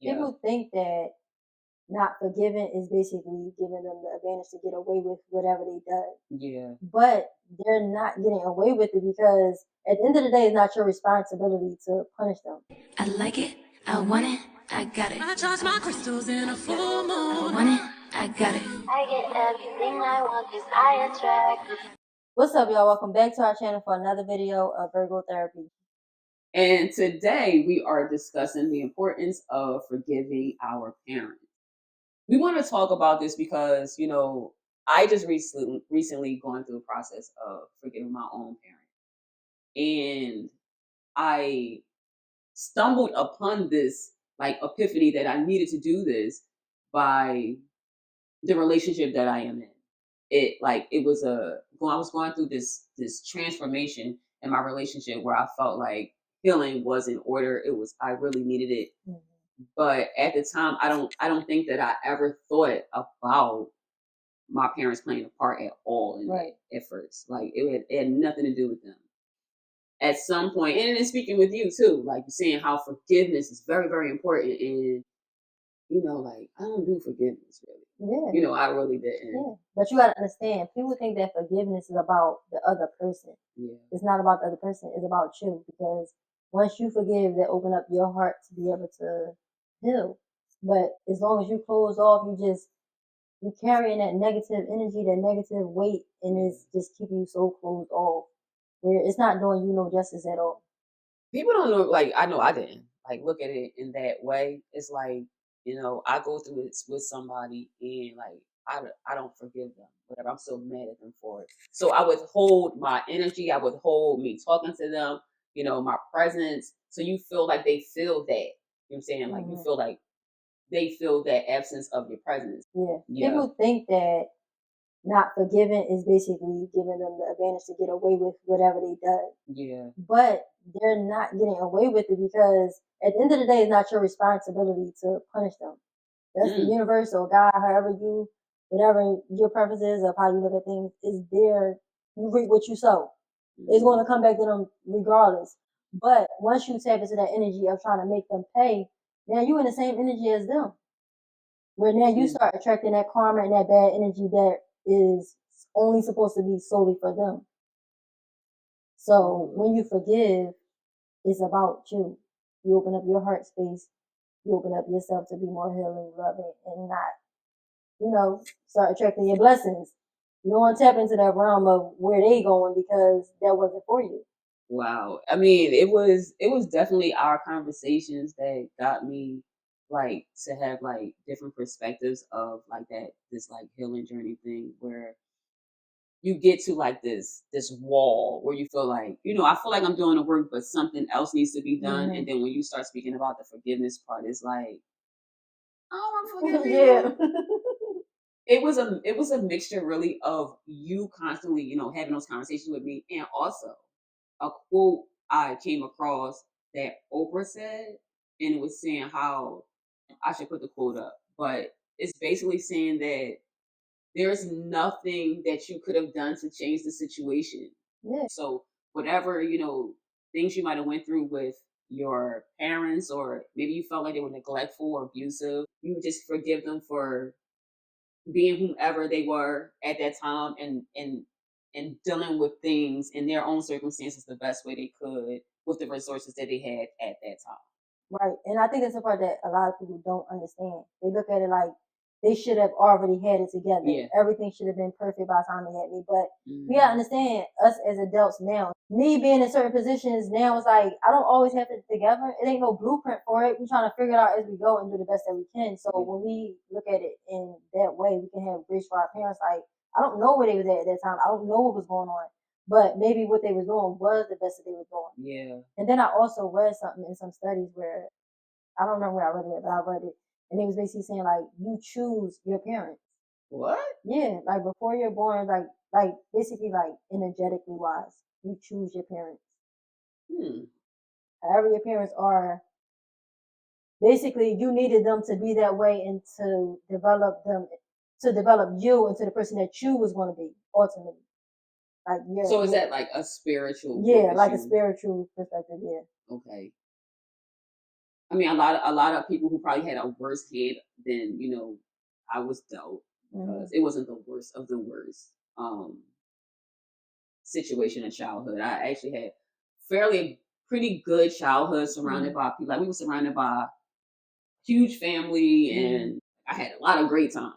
Yeah. People think that not forgiving is basically giving them the advantage to get away with whatever they done. Yeah. But they're not getting away with it because at the end of the day, it's not your responsibility to punish them. I like it, I want it, I got it. I charge my crystals in a full moon. I want it, I got it. I get everything I want because I attract. What's up, y'all? Welcome back to our channel for another video of Virgo therapy. And today we are discussing the importance of forgiving our parents. We want to talk about this because, I just recently gone through the process of forgiving my own parent. And I stumbled upon this like epiphany that I needed to do this by the relationship that I am in. I was going through this transformation in my relationship where I felt like healing was in order. I really needed it. But at the time I don't think that I ever thought about my parents playing a part at all in Right. it at first. Like it had nothing to do with them. At some point, and then speaking with you too, like saying how forgiveness is very, very important. And like I don't do forgiveness really. Yeah. I really didn't. Yeah. But you gotta understand, people think that forgiveness is about the other person. Yeah. It's not about the other person, it's about you. Because once you forgive, that open up your heart to be able to heal. But as long as you close off, you carrying that negative energy, that negative weight, and it's just keeping you so closed off. Where it's not doing you no justice at all. People don't know, like I know I didn't like look at it in that way. It's like, I go through it with somebody and like I don't forgive them, whatever. I'm still mad at them for it. So I withhold my energy, I withhold me talking to them, my presence. So you feel like they feel that. You know what I'm saying? Like you feel like they feel that absence of your presence. Yeah. Yeah. People think that not forgiving is basically giving them the advantage to get away with whatever they done. Yeah. But they're not getting away with it because at the end of the day, it's not your responsibility to punish them. That's the universe or God, whatever your preference is of how you look at things, is there. You reap what you sow. It's going to come back to them regardless. But once you tap into that energy of trying to make them pay, now you in the same energy as them. Where now you start attracting that karma and that bad energy that is only supposed to be solely for them. So when you forgive, it's about you. You open up your heart space. You open up yourself to be more healing, loving, and not, start attracting your blessings. You don't want to tap into that realm of where they going because that wasn't for you. Wow. I mean, it was definitely our conversations that got me like to have like different perspectives of like this like healing journey thing where you get to like this wall where you feel like, I feel like I'm doing the work, but something else needs to be done. And then when you start speaking about the forgiveness part, it's like, I don't want to forgive you. Yeah. It was a mixture really of you constantly, having those conversations with me, and also a quote I came across that Oprah said, and it was saying how I should put the quote up, but it's basically saying that there's nothing that you could have done to change the situation. Yeah. So whatever, things you might have went through with your parents, or maybe you felt like they were neglectful or abusive, you just forgive them for being whomever they were at that time, and dealing with things in their own circumstances the best way they could with the resources that they had at that time. Right. And I think that's the part that a lot of people don't understand. They look at it like they should have already had it together. Yeah. Everything should have been perfect by the time they had me. But we gotta understand us as adults now. Me being in certain positions now, it's like I don't always have it together. It ain't no blueprint for it. We're trying to figure it out as we go and do the best that we can. So when we look at it in that way, we can have grace for our parents. Like I don't know where they was at that time. I don't know what was going on. But maybe what they was doing was the best that they was doing. Yeah. And then I also read something in some studies where I don't remember where I read it, but I read it, and it was basically saying like you choose your parents. What? Yeah, like before you're born, like basically like energetically wise, you choose your parents. However your parents are, basically you needed them to be that way and to develop you into the person that you was going to be ultimately. Like So is that like a spiritual? Yeah, like a spiritual perspective. Yeah. Okay. I mean, a lot of people who probably had a worse hand than I was dealt, Mm-hmm. because it wasn't the worst of the worst situation in childhood. I actually had fairly pretty good childhood, surrounded by people. Like, we were surrounded by huge family, and I had a lot of great times.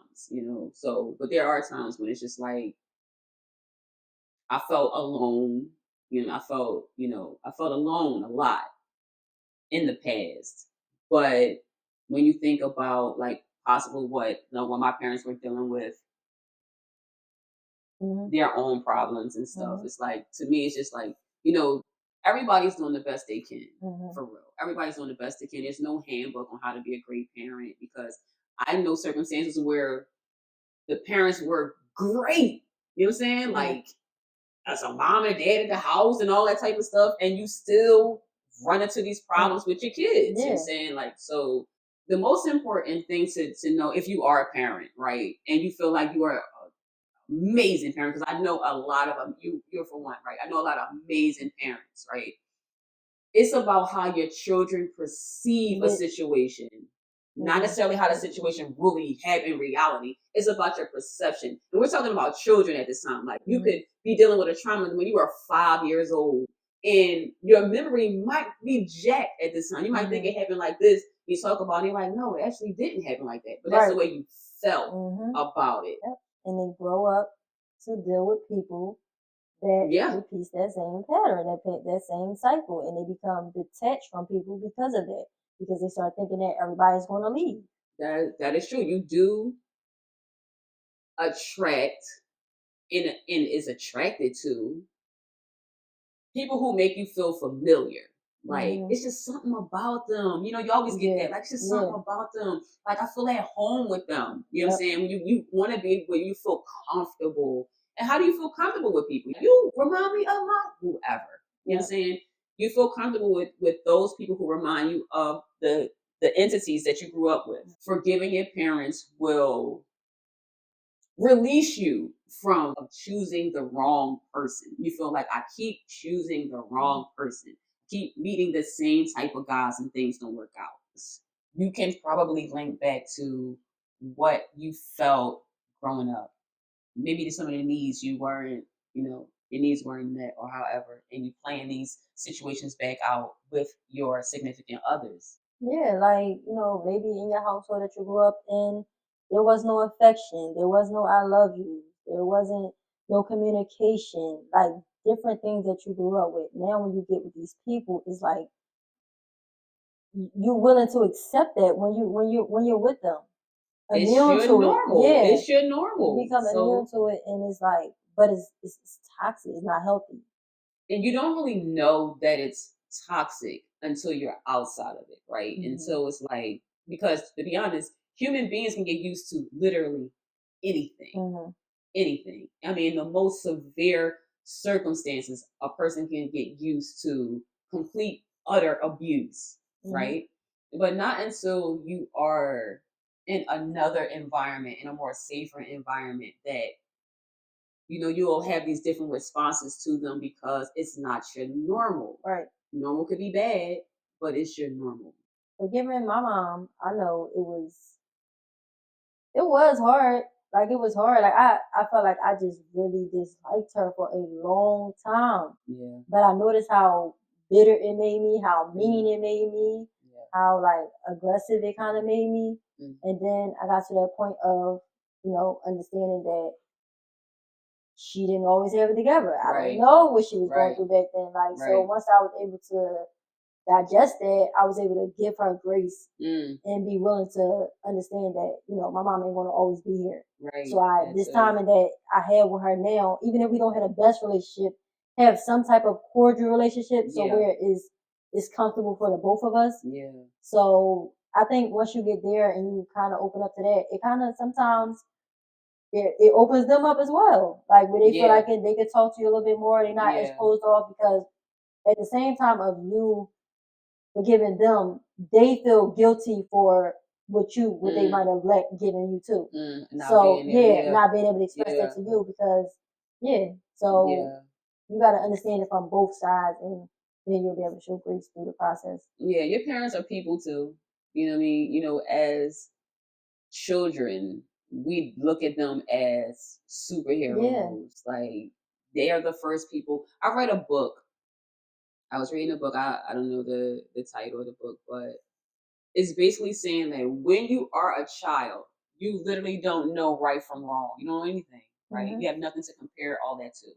So, but there are times when it's just like I felt alone. I felt alone a lot in the past. But when you think about, like, possible what my parents were dealing with, Mm-hmm. their own problems and stuff, Mm-hmm. it's like, to me, it's just like, everybody's doing the best they can, Mm-hmm. for real. Everybody's doing the best they can. There's no handbook on how to be a great parent, because I know circumstances where the parents were great. You know what I'm saying? Yeah. Like, as a mom and dad at the house and all that type of stuff, and you still run into these problems with your kids. You know what I'm Yeah. saying? Like, so the most important thing to know, if you are a parent, right, and you feel like you are an amazing parent, because I know a lot of them, you're for one, right? I know a lot of amazing parents, right? It's about how your children perceive a With situation, not mm-hmm. necessarily how the situation really happened in reality. It's about your perception. And we're talking about children at this time. Like, you could be dealing with a trauma when you were 5 years old, and your memory might be jacked at this time. You might think it happened like this. You talk about it, you're like, no, it actually didn't happen like that. But that's the Right. way you felt Mm-hmm. about it. Yep. And they grow up to deal with people that Yeah. repeats that same pattern, that same cycle, and they become detached from people because of that, because they start thinking that everybody's going to leave. That is true. You do attract, and is attracted to people who make you feel familiar. Like, Mm-hmm. it's just something about them. You always get Yeah. that. Like, it's just Yeah. something about them. Like, I feel at home with them. You know what I'm Yep. saying? When you want to be where you feel comfortable. And how do you feel comfortable with people? You remind me of my whoever. You know what I'm Yep. saying? You feel comfortable with those people who remind you of the entities that you grew up with. Forgiving your parents will release you from choosing the wrong person. You feel like, I keep choosing the wrong person, keep meeting the same type of guys, and things don't work out. You can probably link back to what you felt growing up. Maybe some of the needs you weren't, your needs weren't met, or however, and you playing these situations back out with your significant others. Yeah, like, maybe in your household that you grew up in, there was no affection, there was no I love you, there wasn't no communication, like different things that you grew up with. Now when you get with these people, it's like you're willing to accept that when you're with them. It's Immune your to it. normal. Yeah. It's your You normal. become immune So, to it, and it's like, but it's toxic, it's not healthy. and you don't really know that it's toxic until you're outside of it, right? Mm-hmm. Until it's like, because, to be honest, human beings can get used to literally anything. Mm-hmm. Anything. I mean, the most severe circumstances, a person can get used to complete, utter abuse, Mm-hmm. right? But not until you are in another environment, in a more safer environment, that you'll have these different responses to them, because it's not your normal. Right. Normal could be bad, but it's your normal. Forgiving my mom, I know it was hard. Like, it was hard. Like, I felt like I just really disliked her for a long time. Yeah. But I noticed how bitter it made me, how mean it made me, Yeah. how like aggressive it kind of made me. Mhm. And then I got to that point of, understanding that she didn't always have it together. I Right. don't know what she was going Right. through back then. Like, so Right. once I was able to digest that, I was able to give her grace Mm. and be willing to understand that, my mom ain't gonna always be here. Right. So this time that I have with her now, even if we don't have the best relationship, have some type of cordial relationship, so Yeah. where it's comfortable for the both of us. Yeah. So I think once you get there and you kind of open up to that, it kind of sometimes it opens them up as well. Like, where they feel Yeah. like they can talk to you a little bit more. They're not as Yeah. closed off, because at the same time of you forgiving them, they feel guilty for what they might have given you too. Not So being there. Yeah. not being able to express Yeah. that to you, because so Yeah. you got to understand it from both sides, and then you'll be able to show grace through the process. Yeah, your parents are people too. You know what I mean? You know, as children, we look at them as Yeah. superheroes. Like they are the first people. I read a book. I was reading a book. I don't know the title of the book, but it's basically saying that when you are a child, you literally don't know right from wrong. You don't know anything, right? Mm-hmm. You have nothing to compare all that to.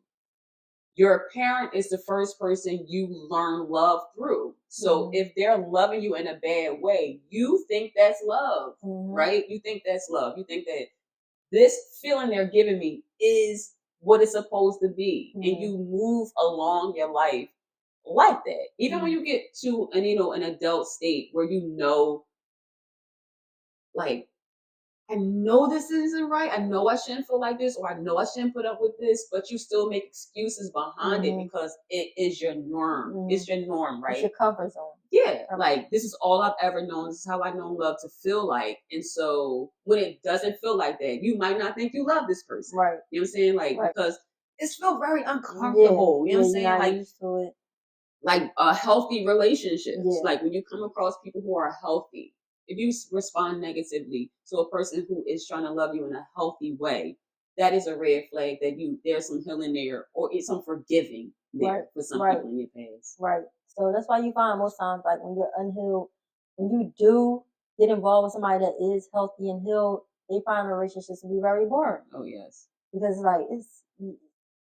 Your parent is the first person you learn love through. So Mm-hmm. if they're loving you in a bad way, you think that's love, Mm-hmm. right? You think that's love. You think that this feeling they're giving me is what it's supposed to be. Mm-hmm. And you move along your life like that. Even when Mm-hmm. you get to an adult state where you know, like, I know this isn't right. I know I shouldn't feel like this, or I know I shouldn't put up with this, but you still make excuses behind it Mm-hmm. because it is your norm. Mm-hmm. It's your norm, It's right? your comfort zone. Yeah, like this is all I've ever known. This is how I know love to feel like. And so when it doesn't feel like that, you might not think you love this person. Right. You know what I'm saying? Like, Right. because it's feel very Yeah. uncomfortable. You know what I'm You're saying? not Like used to it. Healthy relationships. Yeah. Like when you come across people who are healthy, if you respond negatively to a person who is trying to love you in a healthy way, that is a red flag that there's some healing there, or it's some forgiving there Right. for some Right. people in your past. Right. So that's why you find most times, like when you're unhealed, when you do get involved with somebody that is healthy and healed, they find the relationships to be very boring Oh yes. because like it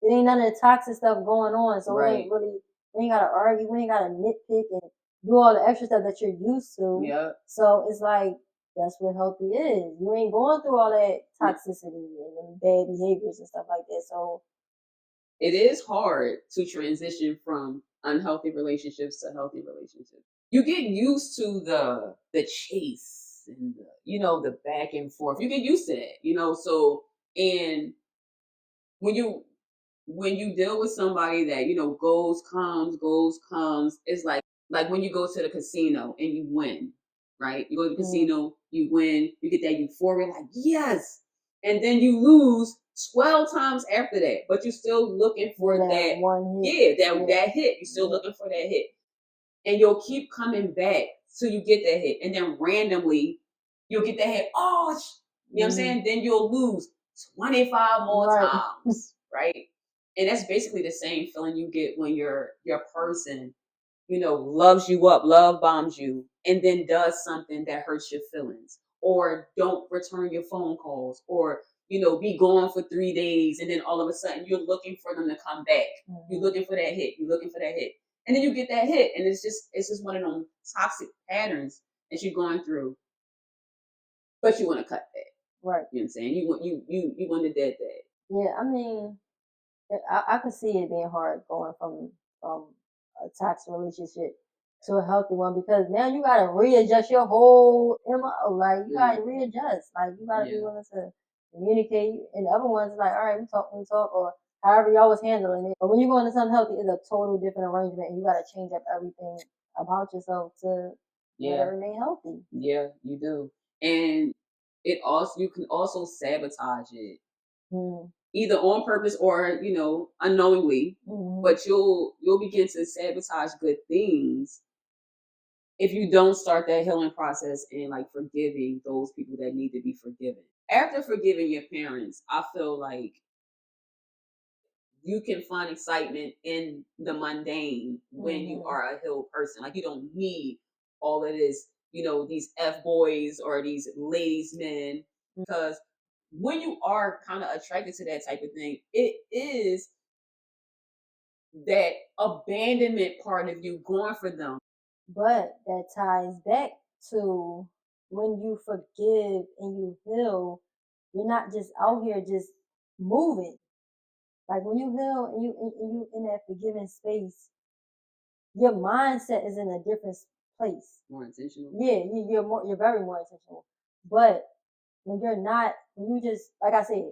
ain't none of the toxic stuff going on. So it ain't Right. really, we ain't gotta argue, we ain't gotta nitpick and do all the extra stuff that you're used to. Yeah. So it's like that's what healthy is. You ain't going through all that toxicity and bad behaviors and stuff like that. So It is hard to transition from unhealthy relationships to healthy relationships. You get used to the chase and the back and forth. You get used to that. So and when you deal with somebody that goes comes, it's like when you go to the casino and you win, right? You go to the casino, you win, you get that euphoria, like yes, and then you lose 12 times after that, but you're still looking for that one hit. yeah, that hit. You're still looking for that hit, and you'll keep coming back till you get that hit, and then randomly you'll get that hit. Oh, you know what I'm saying? Then you'll lose 25 more times, right? And that's basically the same feeling you get when your person, loves you up, love bombs you, and then does something that hurts your feelings, or don't return your phone calls, or be gone for 3 days, and then all of a sudden you're looking for them to come back. You're looking for that hit. You're looking for that hit, and then you get that hit, and it's just one of them toxic patterns that you're going through. But you want to cut that. Right. You know what I'm saying? You want the dead dad. Yeah, I mean, I could see it being hard going from a toxic relationship to a healthy one because now you gotta readjust your whole MO. Like you gotta readjust. Like you gotta be willing to communicate. And the other ones like, all right, we talk, or however y'all was handling it. But when you go into something healthy, it's a total different arrangement, and you gotta change up everything about yourself to let it remain healthy. Yeah, you do. And you can also sabotage it. Either on purpose or unknowingly, but you'll begin to sabotage good things if you don't start that healing process and like forgiving those people that need to be forgiven. After forgiving your parents, I feel like you can find excitement in the mundane when you are a healed person. Like you don't need all of this, these F boys or these ladies men, because when you are kind of attracted to that type of thing, it is that abandonment part of you going for them. But that ties back to when you forgive and you heal, you're not just out here just moving. Like when you heal and you in that forgiving space, your mindset is in a different place. More intentional. Yeah, you're very more intentional. But when you're not, when you just like I said,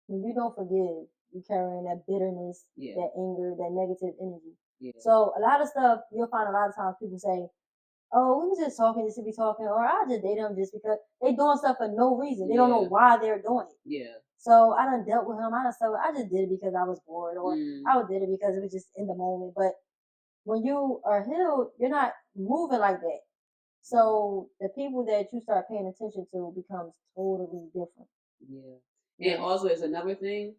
when you don't forgive, you carrying that bitterness, that anger, that negative energy. Yeah. So a lot of stuff you'll find a lot of times people say, oh, we was just talking just to be talking, or I just date them just because they doing stuff for no reason. They don't know why they're doing it. Yeah. So I done dealt with him. I just did it because I was bored, or I did it because it was just in the moment. But when you are healed, you're not moving like that. So the people that you start paying attention to becomes totally different. Yeah. And Yeah. also, there's another thing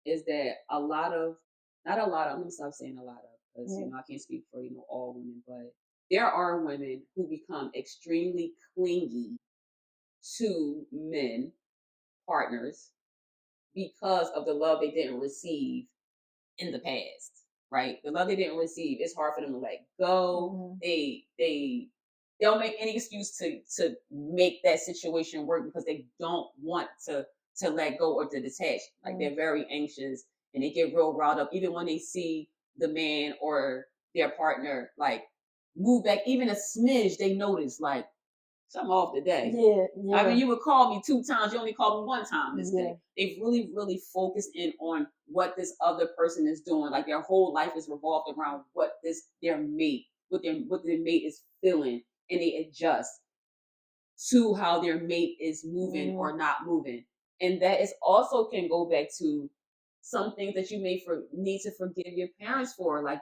is that a lot of, not a lot of, I'm going to stop saying a lot of, because, Yeah. I can't speak for, all women, but there are women who become extremely clingy to men, partners, because of the love they didn't receive in the past, right? The love they didn't receive, it's hard for them to let go. Mm-hmm. They'll make any excuse to make that situation work because they don't want to let go or to detach. Like they're very anxious and they get real riled up even when they see the man or their partner like move back even a smidge. They notice like something off today. Yeah, I mean, yeah, you would call me 2 times. You only called me 1 time this yeah. day. They've really, really focused in on what this other person is doing. Like their whole life is revolved around what what their mate is feeling, and they adjust to how their mate is moving Mm-hmm. or not moving. And that is also can go back to some things that you need to forgive your parents for. Like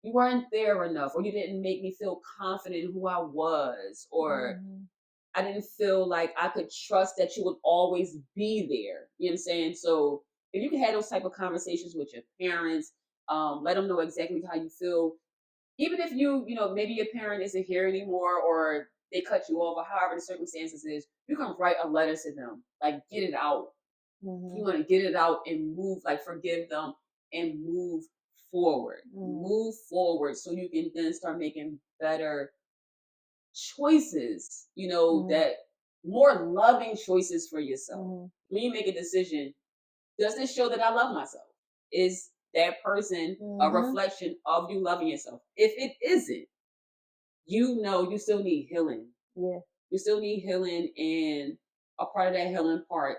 you weren't there enough, or you didn't make me feel confident in who I was, or Mm-hmm. I didn't feel like I could trust that you would always be there. You know what I'm saying? So if you can have those type of conversations with your parents, let them know exactly how you feel. Even if maybe your parent isn't here anymore or they cut you off or however the circumstances is, you can write a letter to them. Like get it out. Mm-hmm. You want to get it out and move, like forgive them and move forward. Mm-hmm. Move forward so you can then start making better choices, Mm-hmm. that more loving choices for yourself. Mm-hmm. When you make a decision, does this show that I love myself? Is that person a Mm-hmm. reflection of you loving yourself? If it isn't, you still need healing. Yeah. You still need healing, and a part of that healing part,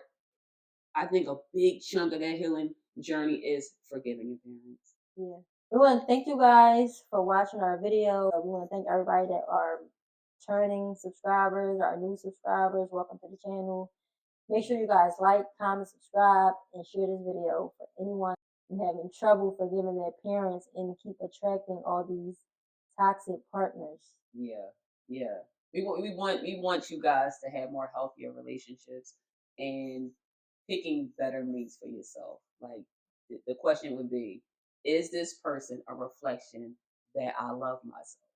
I think a big chunk of that healing journey is forgiving your parents. Yeah. We want to thank you guys for watching our video. We want to thank everybody that are turning subscribers, our new subscribers. Welcome to the channel. Make sure you guys like, comment, subscribe, and share this video for anyone having trouble forgiving their parents and keep attracting all these toxic partners. Yeah, yeah. We want you guys to have more healthier relationships and picking better mates for yourself. Like the question would be, is this person a reflection that I love myself?